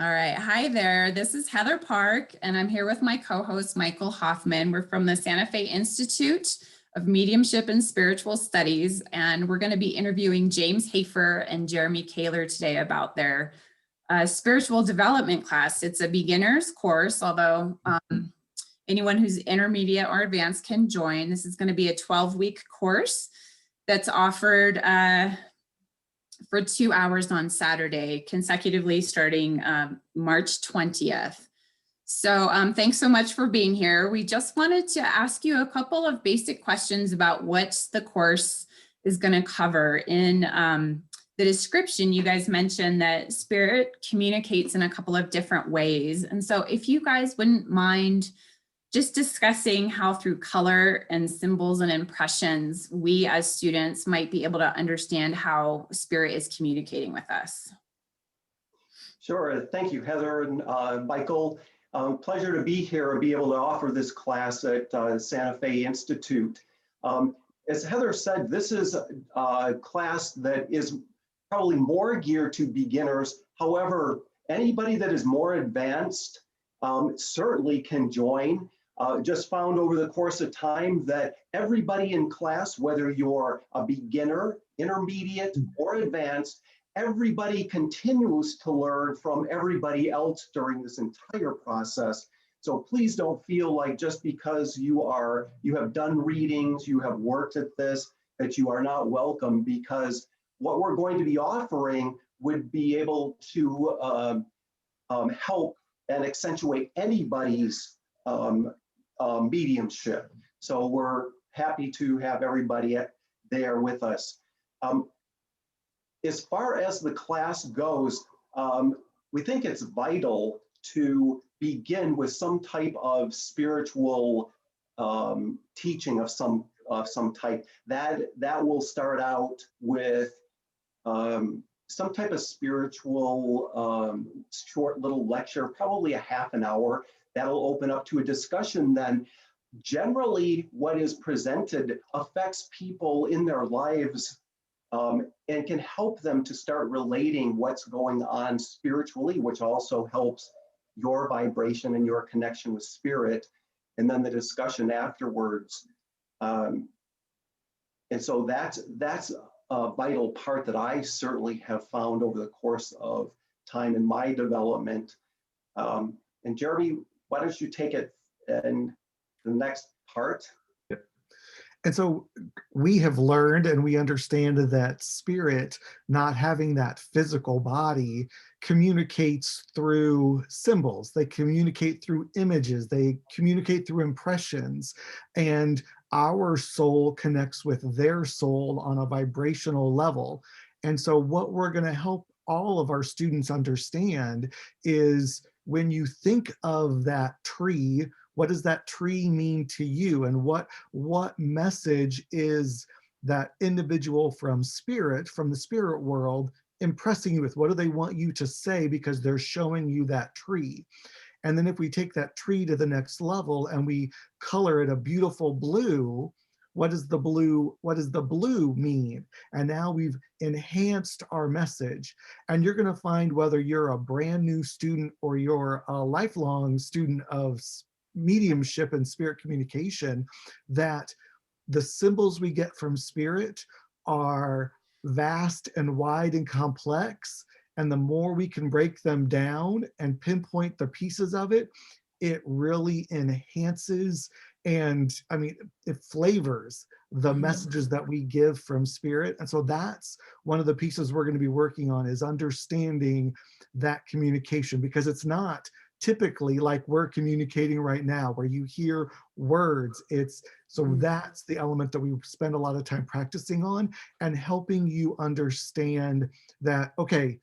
All right. Hi there. This is Heather Park, and I'm here with my co-host, Michael Hoffman. We're from the Santa Fe Institute of Mediumship and Spiritual Studies, and we're going to be interviewing James Hafer and Jeremy Kaylor today about their spiritual development class. It's a beginner's course, although anyone who's intermediate or advanced can join. This is going to be a 12-week course that's offered for 2 hours on Saturday, consecutively starting March 20th. So thanks so much for being here. We just wanted to ask you a couple of basic questions about what the course is going to cover. In the description, you guys mentioned that spirit communicates in a couple of different ways. And so if you guys wouldn't mind just discussing how through color and symbols and impressions, we as students might be able to understand how spirit is communicating with us. Sure, thank you, Heather and Michael. Pleasure to be here and be able to offer this class at Santa Fe Institute. As Heather said, this is a class that is probably more geared to beginners. However, anybody that is more advanced certainly can join. Just found over the course of time that everybody in class, whether you're a beginner, intermediate, or advanced, everybody continues to learn from everybody else during this entire process. So please don't feel like just because you have done readings, you have worked at this, that you are not welcome, because what we're going to be offering would be able to help and accentuate anybody's mediumship. So we're happy to have everybody there with us. As far as the class goes, we think it's vital to begin with some type of spiritual teaching of some type. That will start out with some type of spiritual short little lecture, probably a half an hour. That'll open up to a discussion then. Generally, what is presented affects people in their lives and can help them to start relating what's going on spiritually, which also helps your vibration and your connection with spirit, and then the discussion afterwards. And so that's a vital part that I certainly have found over the course of time in my development. And Jeremy, why don't you take it in the next part? And so we have learned and we understand that spirit, not having that physical body, communicates through symbols. They communicate through images. They communicate through impressions. And our soul connects with their soul on a vibrational level. And so what we're going to help all of our students understand is, when you think of that tree, what does that tree mean to you? And what message is that individual from spirit, from the spirit world, impressing you with? What do they want you to say because they're showing you that tree? And then if we take that tree to the next level and we color it a beautiful blue, what does the blue mean? And now we've enhanced our message. And you're going to find, whether you're a brand new student or you're a lifelong student of mediumship and spirit communication, that the symbols we get from spirit are vast and wide and complex. And the more we can break them down and pinpoint the pieces of it, it really enhances and, I mean, it flavors the messages that we give from spirit. And so that's one of the pieces we're going to be working on, is understanding that communication, because it's not typically like we're communicating right now, where you hear words. So that's the element that we spend a lot of time practicing on, and helping you understand that, okay,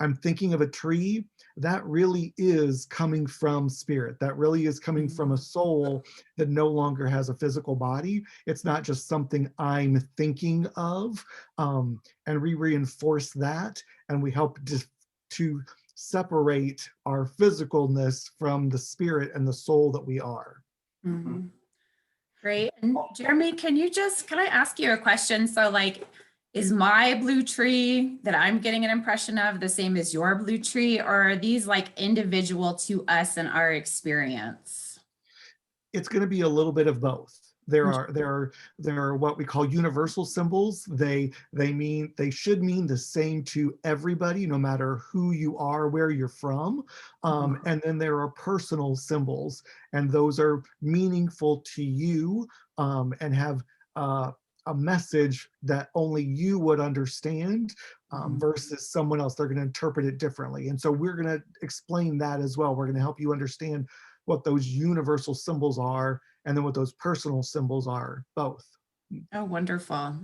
I'm thinking of a tree, that really is coming from spirit. That really is coming from a soul that no longer has a physical body. It's not just something I'm thinking of. And we reinforce that, and we help to separate our physicalness from the spirit and the soul that we are. Mm-hmm. Great. And Jeremy, can I ask you a question? So like, is my blue tree that I'm getting an impression of the same as your blue tree, or are these like individual to us and our experience? It's going to be a little bit of both. There are what we call universal symbols. They should mean the same to everybody, no matter who you are, where you're from. And then there are personal symbols, and those are meaningful to you, and have a message that only you would understand, versus someone else. They're going to interpret it differently. And so we're going to explain that as well. We're going to help you understand what those universal symbols are, and then what those personal symbols are, both. Oh, wonderful.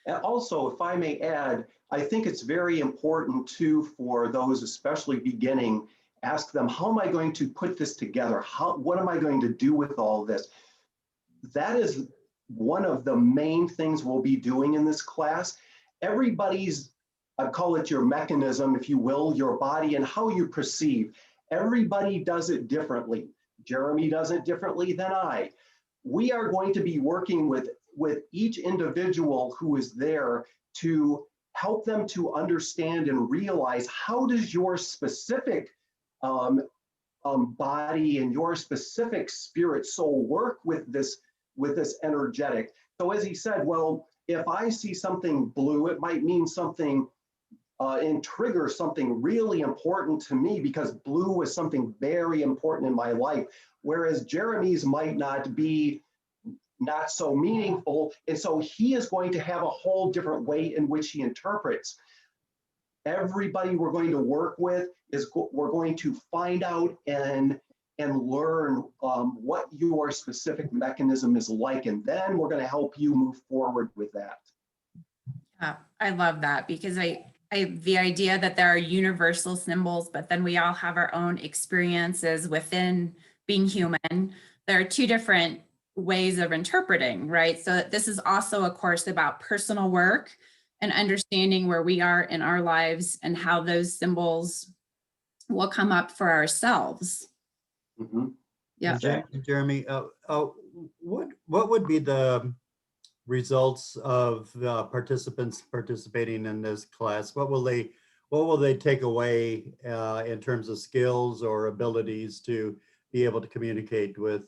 And also, if I may add, I think it's very important too for those, especially beginning, ask them, how am I going to put this together? What am I going to do with all this? That is one of the main things we'll be doing in this class. Everybody's, I call it your mechanism, if you will, your body and how you perceive. Everybody does it differently. Jeremy does it differently than I. We are going to be working with each individual who is there to help them to understand and realize, how does your specific body and your specific spirit soul work with this energetic. So as he said, well, if I see something blue, it might mean something and trigger something really important to me, because blue was something very important in my life, whereas Jeremy's might not be not so meaningful. And so he is going to have a whole different way in which he interprets. Everybody we're going to work with we're going to find out and learn what your specific mechanism is like, and then we're going to help you move forward with that. Yeah, I love that, because the idea that there are universal symbols, but then we all have our own experiences within being human. There are two different ways of interpreting, right? So this is also a course about personal work and understanding where we are in our lives and how those symbols will come up for ourselves. Mm-hmm. Yeah. Jeremy, what would be the results of the participants participating in this class? What will they take away in terms of skills or abilities to be able to communicate with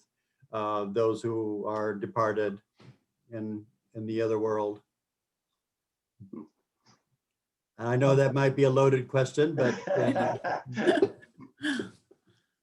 those who are departed in the other world? I know that might be a loaded question, but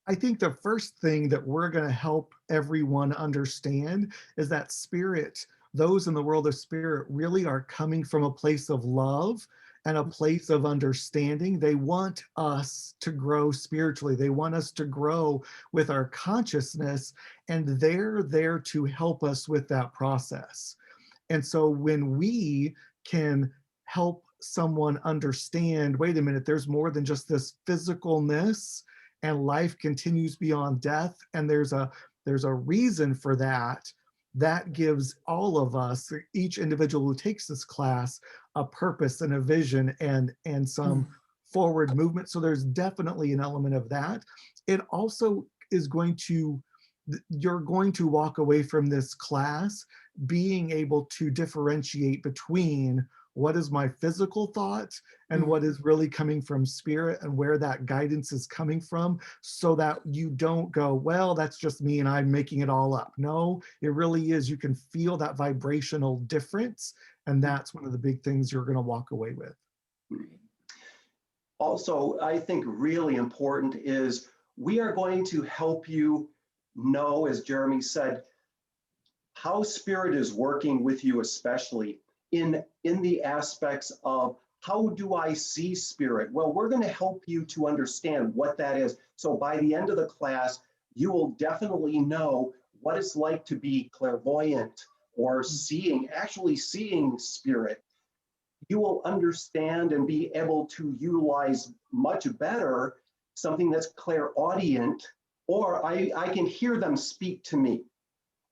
I think the first thing that we're going to help everyone understand is that spirit, those in the world of spirit, really are coming from a place of love and a place of understanding. They want us to grow spiritually. They want us to grow with our consciousness, and they're there to help us with that process. And so when we can help someone understand, wait a minute, there's more than just this physicalness, and life continues beyond death, and there's a reason for that. That gives all of us, each individual who takes this class, a purpose and a vision and some forward movement. So there's definitely an element of that. It also is you're going to walk away from this class being able to differentiate between what is my physical thought and what is really coming from spirit, and where that guidance is coming from, so that you don't go, well, that's just me and I'm making it all up. No, it really is. You can feel that vibrational difference, and that's one of the big things you're going to walk away with. Also, I think really important is we are going to help you know, as Jeremy said, how spirit is working with you, especially in the aspects of, how do I see spirit? Well, we're going to help you to understand what that is. So by the end of the class, you will definitely know what it's like to be clairvoyant or actually seeing spirit. You will understand and be able to utilize much better something that's clairaudient, or I can hear them speak to me.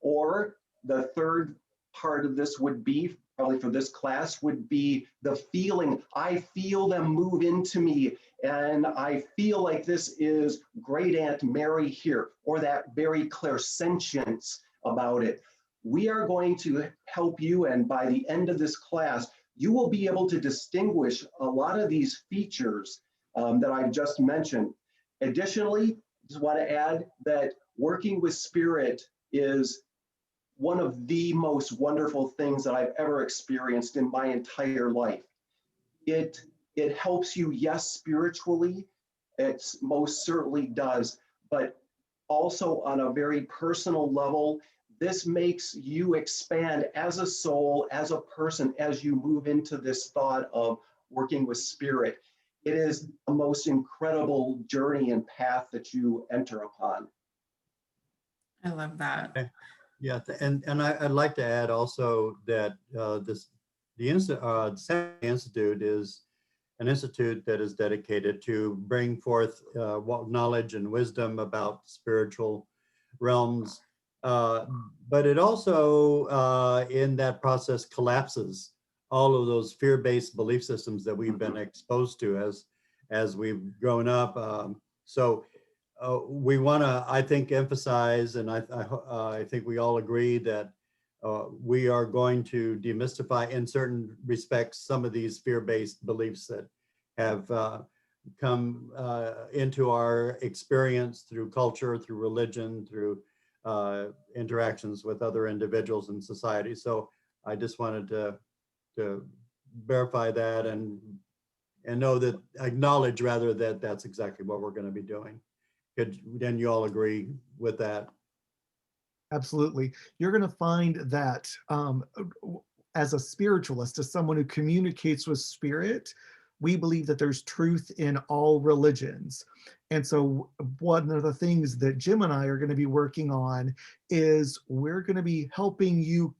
Or the third part of this would be, probably for this class, would be the feeling. I feel them move into me, and I feel like this is Great Aunt Mary here, or that very clairsentience about it. We are going to help you, and by the end of this class, you will be able to distinguish a lot of these features that I've just mentioned. Additionally, just want to add that working with spirit is one of the most wonderful things that I've ever experienced in my entire life. It helps you, yes, spiritually, it most certainly does, but also on a very personal level, this makes you expand as a soul, as a person, as you move into this thought of working with spirit. It is the most incredible journey and path that you enter upon. I love that. Okay. Yeah, and I'd like to add also that the Sanfei Institute is an institute that is dedicated to bring forth knowledge and wisdom about spiritual realms, but it also, in that process, collapses all of those fear-based belief systems that we've been exposed to as we've grown up. We want to, I think, emphasize, and I think we all agree that we are going to demystify, in certain respects, some of these fear-based beliefs that have come into our experience through culture, through religion, through interactions with other individuals in society. So I just wanted to verify that and acknowledge rather that that's exactly what we're going to be doing. Then you all agree with that? Absolutely. You're going to find that as a spiritualist, as someone who communicates with spirit, we believe that there's truth in all religions. And so one of the things that Jim and I are going to be working on is we're going to be helping you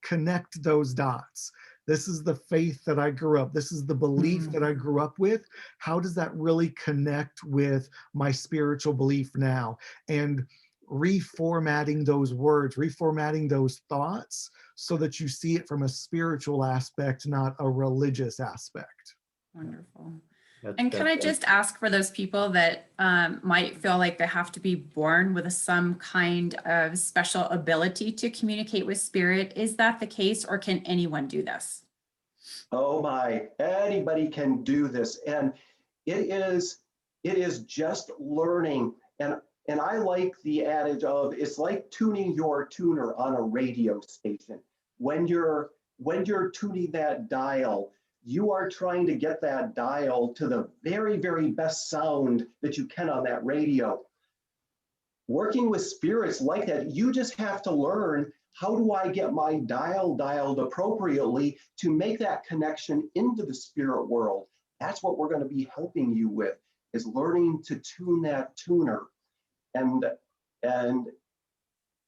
connect those dots. This is the faith that I grew up. This is the belief that I grew up with. How does that really connect with my spiritual belief now? And reformatting those words, reformatting those thoughts so that you see it from a spiritual aspect, not a religious aspect. Wonderful. And can I just ask, for those people that might feel like they have to be born with some kind of special ability to communicate with spirit, is that the case, or can anyone do this? Oh my, anybody can do this. And it is just learning. And I like the adage of, it's like tuning your tuner on a radio station. When you're tuning that dial, you are trying to get that dial to the very, very best sound that you can on that radio. Working with spirits like that, you just have to learn, how do I get my dial dialed appropriately to make that connection into the spirit world? That's what we're going to be helping you with, is learning to tune that tuner. And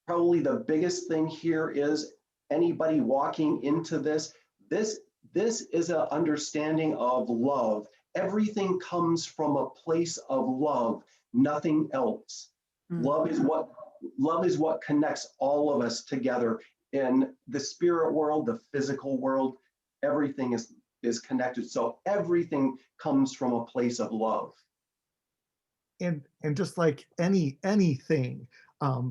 probably the biggest thing here is anybody walking into this is an understanding of love. Everything comes from a place of love, nothing else. Mm-hmm. Love is what connects all of us together. In the spirit world, the physical world, everything is connected. So everything comes from a place of love. And just like anything,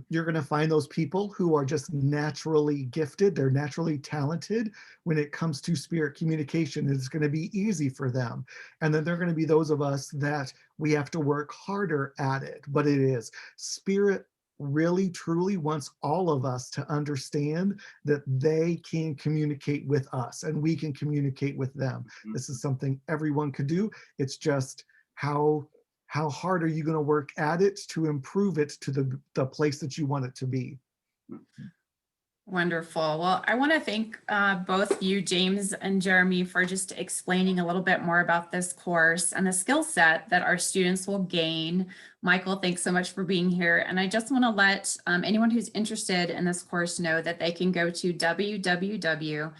you're going to find those people who are just naturally gifted. They're naturally talented when it comes to spirit communication. It's going to be easy for them. And then there are going to be those of us that we have to work harder at it. But it is spirit really truly wants all of us to understand that they can communicate with us and we can communicate with them. Mm-hmm. This is something everyone could do. It's just how hard are you going to work at it to improve it to the place that you want it to be? Wonderful. Well, I want to thank both you, James and Jeremy, for just explaining a little bit more about this course and the skill set that our students will gain. Michael, thanks so much for being here. And I just want to let anyone who's interested in this course know that they can go to www.sfimss.org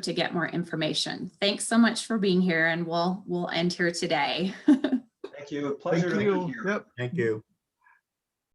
to get more information. Thanks so much for being here, and we'll end here today. Thank you. Pleasure to be here. Yep. Thank you.